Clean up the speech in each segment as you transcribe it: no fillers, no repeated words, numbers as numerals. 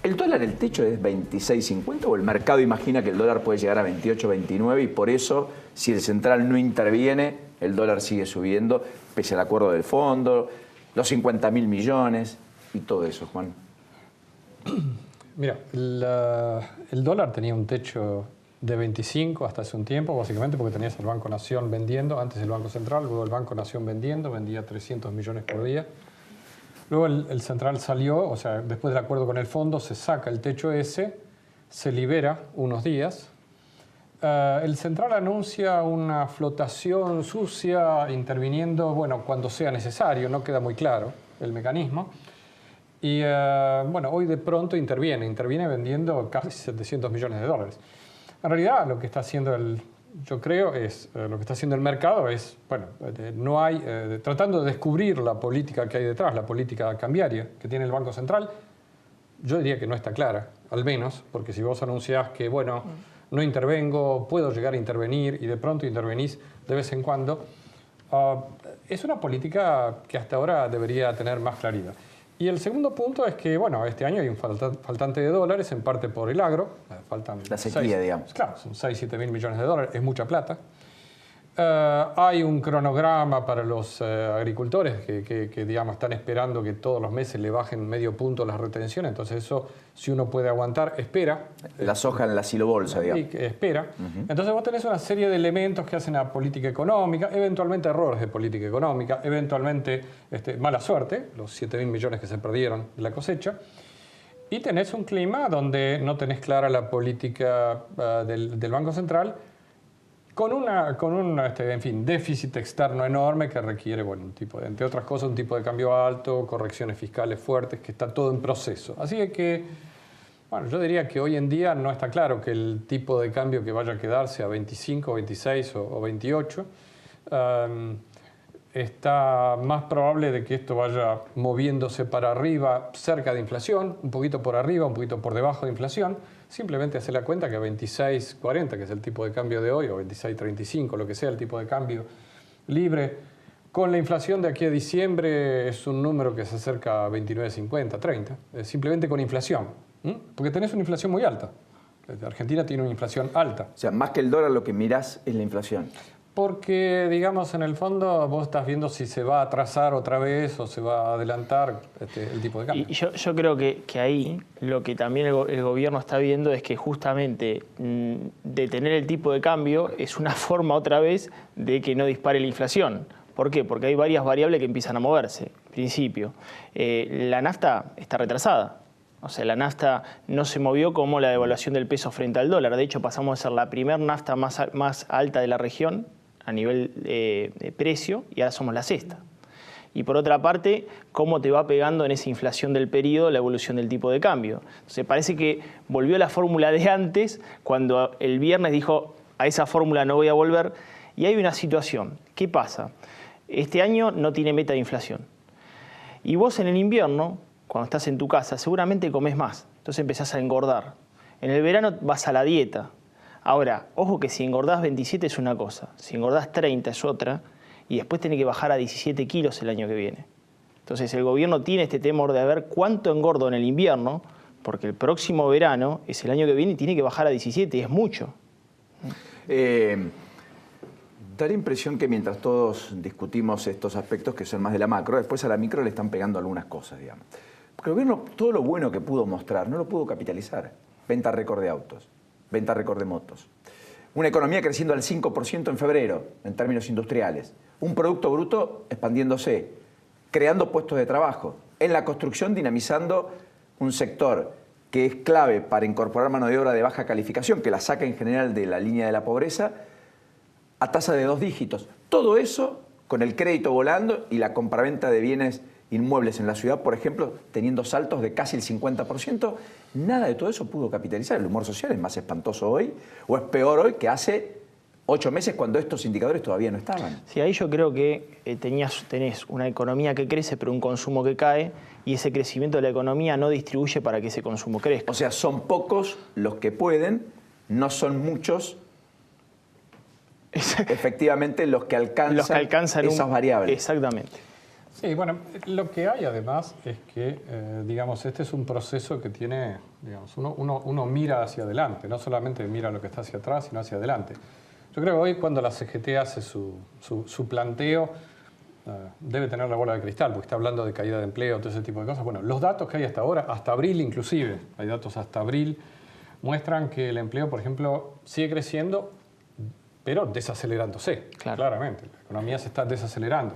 ¿El dólar, el techo es 26.50 o el mercado imagina que el dólar puede llegar a 28, 29 y por eso, si el central no interviene, el dólar sigue subiendo, pese al acuerdo del fondo, los 50.000 millones y todo eso, Juan? Mira, el dólar tenía un techo de 25 hasta hace un tiempo, básicamente porque tenías el Banco Nación vendiendo, antes el Banco Central, luego el Banco Nación vendiendo, vendía 300 millones por día. Luego el central salió, o sea, después del acuerdo con el fondo, se saca el techo ese, se libera unos días. El central anuncia una flotación sucia interviniendo, bueno, cuando sea necesario, no queda muy claro el mecanismo. Y bueno, hoy de pronto interviene vendiendo casi 700 millones de dólares. En realidad lo que está haciendo yo creo, lo que está haciendo el mercado es, bueno, no hay, tratando de descubrir la política que hay detrás, la política cambiaria que tiene el Banco Central, yo diría que no está clara, al menos, porque si vos anunciás que, bueno, no intervengo, puedo llegar a intervenir y de pronto intervenís de vez en cuando, es una política que hasta ahora debería tener más claridad. Y el segundo punto es que, bueno, este año hay un faltante de dólares, en parte por el agro. Faltan la sequía, digamos. Claro, son 6, 7 mil millones de dólares, es mucha plata. Hay un cronograma para los agricultores que, digamos, están esperando que todos los meses le bajen medio punto las retenciones. Entonces eso, si uno puede aguantar, espera. La soja en la silobolsa, digamos. Espera. Entonces vos tenés una serie de elementos que hacen a política económica, eventualmente errores de política económica, eventualmente mala suerte, los 7 mil millones que se perdieron de la cosecha. Y tenés un clima donde no tenés clara la política del Banco Central, con un en fin, déficit externo enorme que requiere, bueno, entre otras cosas, un tipo de cambio alto, correcciones fiscales fuertes, que está todo en proceso. Así que, bueno, yo diría que hoy en día no está claro que el tipo de cambio que vaya a quedarse a 25, 26 o 28. Está más probable de que esto vaya moviéndose para arriba, cerca de inflación, un poquito por arriba, un poquito por debajo de inflación. Simplemente hacer la cuenta que a 26.40, que es el tipo de cambio de hoy, o 26.35, lo que sea el tipo de cambio libre, con la inflación de aquí a diciembre es un número que se acerca a 29.50, 30, simplemente con inflación. Porque tenés una inflación muy alta. Argentina tiene una inflación alta. O sea, más que el dólar lo que mirás es la inflación. Porque, digamos, en el fondo vos estás viendo si se va a atrasar otra vez o se va a adelantar el tipo de cambio. Y yo creo que ahí lo que también el gobierno está viendo es que justamente detener el tipo de cambio es una forma otra vez de que no dispare la inflación. ¿Por qué? Porque hay varias variables que empiezan a moverse. En principio, la nafta está retrasada. O sea, la nafta no se movió como la devaluación del peso frente al dólar. De hecho, pasamos a ser la primera nafta más alta de la región a nivel de precio y ahora somos la sexta. Y por otra parte, cómo te va pegando en esa inflación del periodo la evolución del tipo de cambio. Entonces parece que volvió a la fórmula de antes, cuando el viernes dijo a esa fórmula no voy a volver. Y hay una situación. ¿Qué pasa? Este año no tiene meta de inflación. Y vos en el invierno, cuando estás en tu casa, seguramente comes más. Entonces empezás a engordar. En el verano vas a la dieta. Ahora, ojo que si engordás 27 es una cosa, si engordás 30 es otra, y después tenés que bajar a 17 kilos el año que viene. Entonces el gobierno tiene este temor de ver cuánto engordo en el invierno, porque el próximo verano es el año que viene y tiene que bajar a 17, y es mucho. Da la impresión que mientras todos discutimos estos aspectos que son más de la macro, después a la micro le están pegando algunas cosas, digamos. Porque el gobierno, todo lo bueno que pudo mostrar, no lo pudo capitalizar. Venta récord de autos. Venta récord de motos. Una economía creciendo al 5% en febrero, en términos industriales. Un Producto Bruto expandiéndose, creando puestos de trabajo. En la construcción dinamizando un sector que es clave para incorporar mano de obra de baja calificación, que la saca en general de la línea de la pobreza, a tasa de 2 dígitos. Todo eso con el crédito volando y la compraventa de bienes inmuebles en la ciudad, por ejemplo, teniendo saltos de casi el 50%, nada de todo eso pudo capitalizar. El humor social es más espantoso hoy, o es peor hoy que hace 8 meses cuando estos indicadores todavía no estaban. Sí, ahí yo creo que tenés una economía que crece, pero un consumo que cae, y ese crecimiento de la economía no distribuye para que ese consumo crezca. O sea, son pocos los que pueden, no son muchos efectivamente los que alcanzan esas variables. Exactamente. Sí, bueno, lo que hay además es que, digamos, este es un proceso que tiene, digamos, uno mira hacia adelante, no solamente mira lo que está hacia atrás, sino hacia adelante. Yo creo que hoy cuando la CGT hace su planteo, debe tener la bola de cristal, porque está hablando de caída de empleo, todo ese tipo de cosas. Bueno, los datos que hay hasta ahora, hasta abril inclusive, hay datos hasta abril, muestran que el empleo, por ejemplo, sigue creciendo, pero desacelerándose, claramente. La economía se está desacelerando.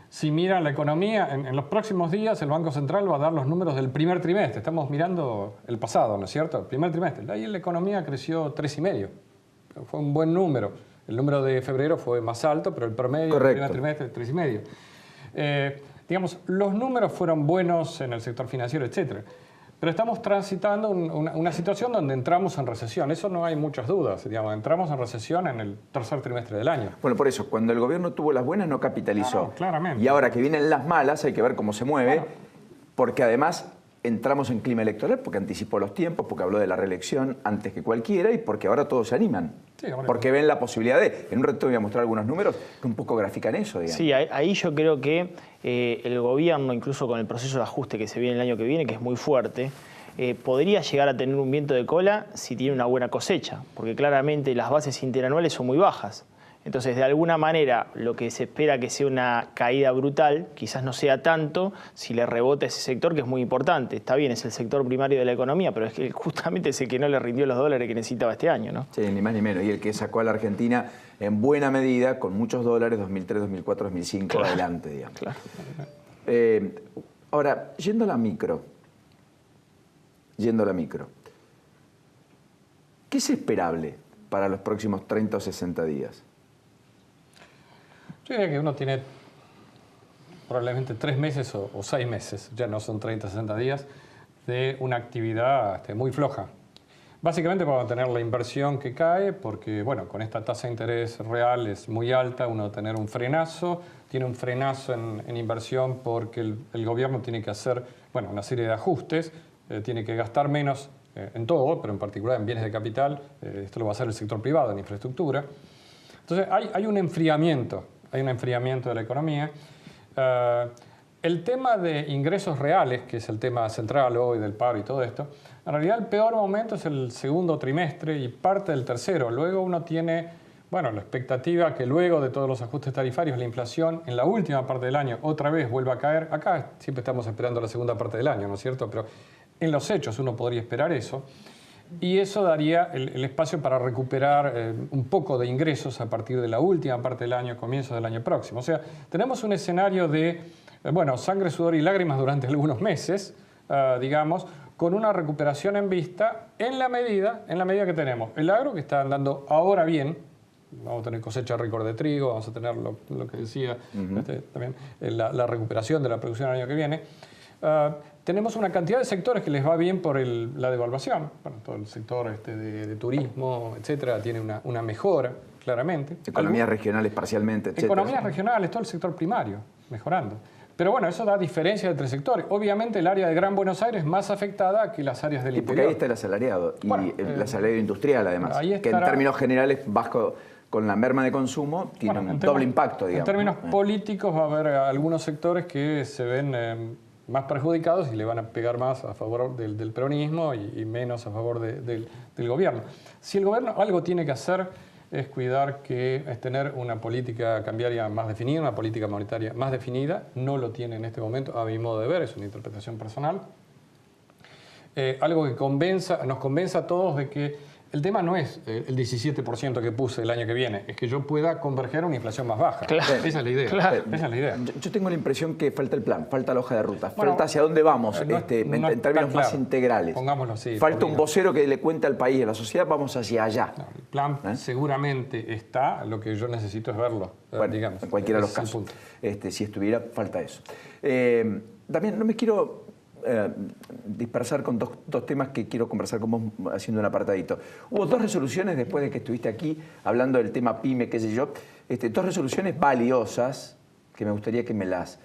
Si miran la economía, en los próximos días el Banco Central va a dar los números del primer trimestre. Estamos mirando el pasado, ¿no es cierto? El primer trimestre. Ahí la economía creció 3,5. Fue un buen número. El número de febrero fue más alto, pero el promedio del primer trimestre 3,5. Digamos, los números fueron buenos en el sector financiero, etcétera. Pero estamos transitando una situación donde entramos en recesión. Eso no hay muchas dudas. Digamos, entramos en recesión en el tercer trimestre del año. Bueno, por eso, cuando el gobierno tuvo las buenas no capitalizó. No, claramente. Y ahora que vienen las malas hay que ver cómo se mueve, porque además entramos en clima electoral, porque anticipó los tiempos, porque habló de la reelección antes que cualquiera y porque ahora todos se animan. Sí, porque ven la posibilidad de... En un rato voy a mostrar algunos números que un poco grafican eso, digamos. Sí, ahí yo creo que el gobierno, incluso con el proceso de ajuste que se viene el año que viene, que es muy fuerte, podría llegar a tener un viento de cola si tiene una buena cosecha, porque claramente las bases interanuales son muy bajas. Entonces, de alguna manera, lo que se espera que sea una caída brutal, quizás no sea tanto si le rebota ese sector, que es muy importante. Está bien, es el sector primario de la economía, pero es que justamente es el que no le rindió los dólares que necesitaba este año, ¿no? Sí, ni más ni menos. Y el que sacó a la Argentina en buena medida, con muchos dólares, 2003, 2004, 2005, adelante, digamos. Claro. Ahora, yendo a la micro, ¿qué es esperable para los próximos 30 o 60 días? Yo diría que uno tiene probablemente 3 meses o 6 meses, ya no son 30 o 60 días, de una actividad muy floja. Básicamente para tener la inversión que cae, porque bueno, con esta tasa de interés real es muy alta, uno va a tener un frenazo, tiene un frenazo en inversión porque el gobierno tiene que hacer una serie de ajustes, tiene que gastar menos en todo, pero en particular en bienes de capital, esto lo va a hacer el sector privado, en infraestructura. Entonces hay un enfriamiento. Hay un enfriamiento de la economía. El tema de ingresos reales, que es el tema central hoy del paro y todo esto, en realidad el peor momento es el segundo trimestre y parte del tercero. Luego uno tiene, la expectativa que luego de todos los ajustes tarifarios, la inflación en la última parte del año otra vez vuelva a caer. Acá siempre estamos esperando la segunda parte del año, ¿no es cierto? Pero en los hechos uno podría esperar eso. Y eso daría el espacio para recuperar un poco de ingresos a partir de la última parte del año, comienzo del año próximo. O sea, tenemos un escenario de, sangre, sudor y lágrimas durante algunos meses, digamos, con una recuperación en vista en la medida que tenemos el agro, que está andando ahora bien. Vamos a tener cosecha récord de trigo, vamos a tener lo que decía también, la recuperación de la producción el año que viene. Tenemos una cantidad de sectores que les va bien por la devaluación. Todo el sector de turismo, etcétera, tiene una mejora, claramente. Economías regionales parcialmente, etcétera. Economías regionales, todo el sector primario, mejorando. Pero eso da diferencia entre sectores. Obviamente el área de Gran Buenos Aires es más afectada que las áreas del interior. Porque ahí está el asalariado, y el asalariado industrial además, que en términos generales, bajo con la merma de consumo, tiene un doble impacto, digamos. En términos políticos va a haber algunos sectores que se ven más perjudicados y le van a pegar más a favor del peronismo y menos a favor del gobierno. Si el gobierno algo tiene que hacer es es tener una política cambiaria más definida, una política monetaria más definida. No lo tiene en este momento, a mi modo de ver, es una interpretación personal. Algo que nos convenza a todos de que el tema no es el 17% que puse el año que viene, es que yo pueda converger a una inflación más baja. Claro. Esa es la idea. Claro. Esa es la idea. Yo tengo la impresión que falta el plan, falta la hoja de ruta, falta hacia dónde vamos en términos más integrales. Pongámoslo así. Falta un vocero que le cuente al país y a la sociedad, vamos hacia allá. No, el plan seguramente está, lo que yo necesito es verlo, digamos. En cualquiera de los casos. Si estuviera, falta eso. También no me quiero dispersar con dos temas que quiero conversar con vos haciendo un apartadito. Hubo 2 resoluciones después de que estuviste aquí hablando del tema PYME, qué sé yo, 2 resoluciones valiosas que me gustaría que me las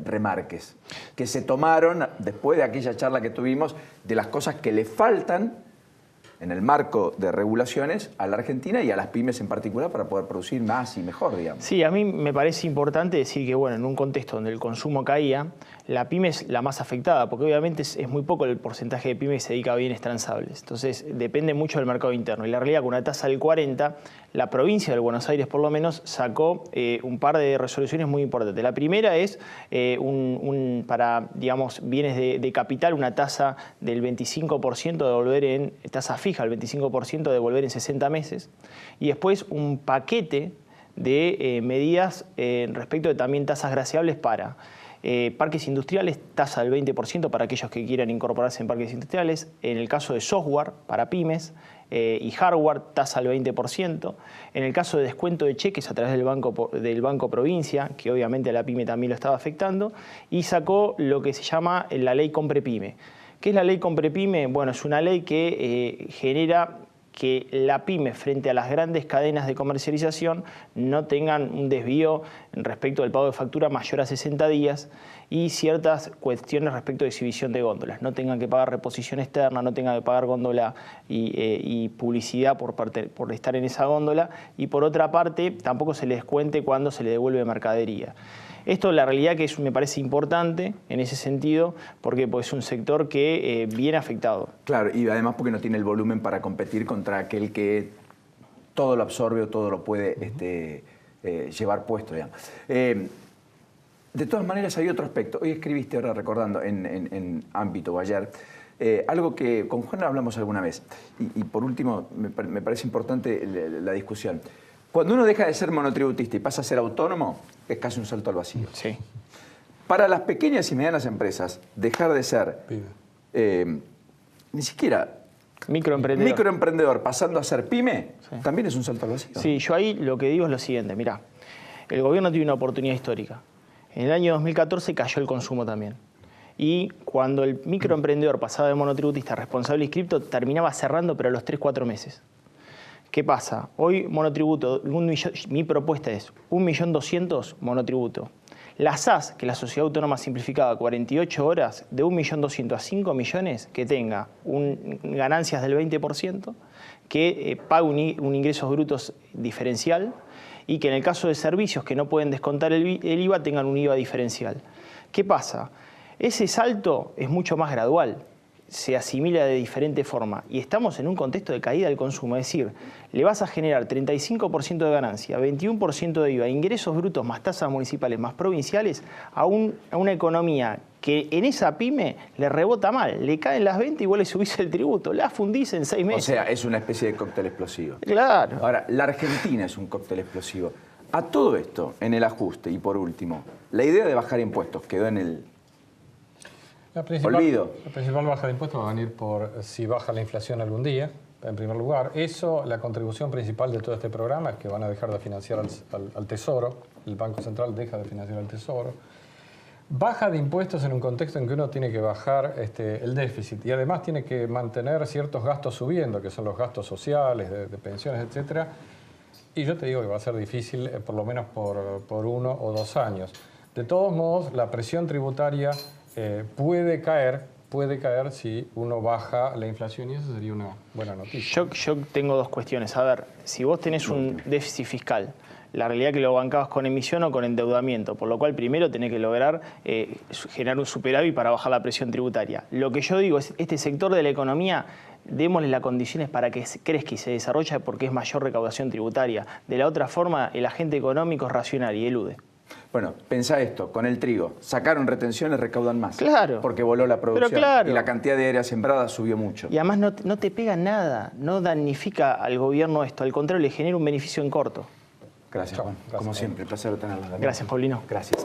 remarques, que se tomaron después de aquella charla que tuvimos de las cosas que le faltan en el marco de regulaciones a la Argentina y a las pymes en particular para poder producir más y mejor, digamos. Sí, a mí me parece importante decir que, bueno, en un contexto donde el consumo caía, la pyme es la más afectada, porque obviamente es muy poco el porcentaje de pyme que se dedica a bienes transables. Entonces, depende mucho del mercado interno. Y la realidad, con una tasa del 40%, la provincia de Buenos Aires, por lo menos, sacó un par de resoluciones muy importantes. La primera es para, digamos, bienes de capital, una tasa del 25% de devolver en tasa fija, el 25% de devolver en 60 meses. Y después un paquete de medidas respecto de también tasas graciables para parques industriales, tasa del 20% para aquellos que quieran incorporarse en parques industriales. En el caso de software, para pymes, y hardware, tasa del 20%. En el caso de descuento de cheques a través del Banco Provincia, que obviamente a la pyme también lo estaba afectando, y sacó lo que se llama la ley Comprepyme. ¿Qué es la ley Comprepyme? Bueno, es una ley que genera que la pyme frente a las grandes cadenas de comercialización no tengan un desvío respecto del pago de factura mayor a 60 días y ciertas cuestiones respecto de exhibición de góndolas. No tengan que pagar reposición externa, no tengan que pagar góndola y publicidad por estar en esa góndola, y por otra parte tampoco se les descuente cuando se le devuelve mercadería. Esto, la realidad que me parece importante en ese sentido, porque pues, es un sector que viene afectado. Claro, y además porque no tiene el volumen para competir contra aquel que todo lo absorbe o todo lo puede llevar puesto, digamos. De todas maneras, hay otro aspecto. Hoy escribiste, ahora recordando, en Ámbito o ayer, algo que con Juan hablamos alguna vez. Y por último, me parece importante la discusión. Cuando uno deja de ser monotributista y pasa a ser autónomo, es casi un salto al vacío. Sí. Para las pequeñas y medianas empresas, dejar de ser ni siquiera microemprendedor pasando a ser pyme, sí, también es un salto al vacío. Sí, yo ahí lo que digo es lo siguiente, mirá, el gobierno tiene una oportunidad histórica. En el año 2014 cayó el consumo también. Y cuando el microemprendedor pasaba de monotributista a responsable inscripto, terminaba cerrando, pero a los 3-4 meses. ¿Qué pasa? Hoy monotributo, mi propuesta es 1.200.000 monotributo. La SAS, que es la Sociedad Autónoma Simplificada, 48 horas, de 1.200.000 a 5 millones, que tenga ganancias del 20%, que pague un ingresos brutos diferencial y que en el caso de servicios que no pueden descontar el IVA tengan un IVA diferencial. ¿Qué pasa? Ese salto es mucho más gradual, se asimila de diferente forma y estamos en un contexto de caída del consumo, es decir, le vas a generar 35% de ganancia, 21% de IVA, ingresos brutos más tasas municipales más provinciales a una economía que en esa pyme le rebota mal, le caen las ventas y vos le subís el tributo, la fundís en 6 meses. O sea, es una especie de cóctel explosivo. Claro. Ahora, la Argentina es un cóctel explosivo. A todo esto, en el ajuste, y por último, la idea de bajar impuestos quedó en el olvido. La principal baja de impuestos va a venir por si baja la inflación algún día, en primer lugar. Eso, la contribución principal de todo este programa es que van a dejar de financiar al Tesoro, el Banco Central deja de financiar al Tesoro. Baja de impuestos en un contexto en que uno tiene que bajar el déficit y además tiene que mantener ciertos gastos subiendo, que son los gastos sociales, de pensiones, etcétera. Y yo te digo que va a ser difícil por lo menos por 1 o 2 años. De todos modos, la presión tributaria puede caer si uno baja la inflación y eso sería una buena noticia. Yo tengo 2 cuestiones. A ver, si vos tenés un déficit fiscal, la realidad es que lo bancabas con emisión o con endeudamiento, por lo cual primero tenés que lograr generar un superávit para bajar la presión tributaria. Lo que yo digo es, este sector de la economía, démosle las condiciones para que crezca y se desarrolle porque es mayor recaudación tributaria. De la otra forma, el agente económico es racional y elude. Bueno, pensá esto, con el trigo, sacaron retenciones, recaudan más. Claro. Porque voló la producción. Pero claro. Y la cantidad de áreas sembradas subió mucho. Y además no te pega nada, no damnifica al gobierno esto, al contrario, le genera un beneficio en corto. Gracias, Juan. Como siempre, placer tenerlos. Gracias, Paulino. Gracias.